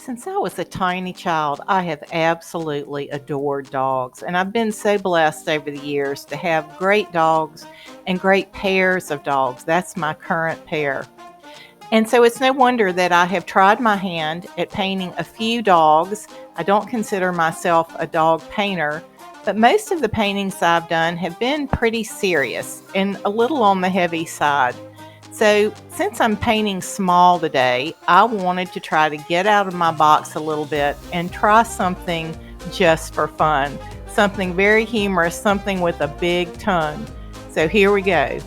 Since I was a tiny child, I have absolutely adored dogs, and I've been so blessed over the years to have great dogs and great pairs of dogs. That's my current pair. And so it's no wonder that I have tried my hand at painting a few dogs. I don't consider myself a dog painter, but most of the paintings I've done have been pretty serious and a little on the heavy side. So, since I'm painting small today, I wanted to try to get out of my box a little bit and try something just for fun. Something very humorous, something with a big tongue. So, here we go.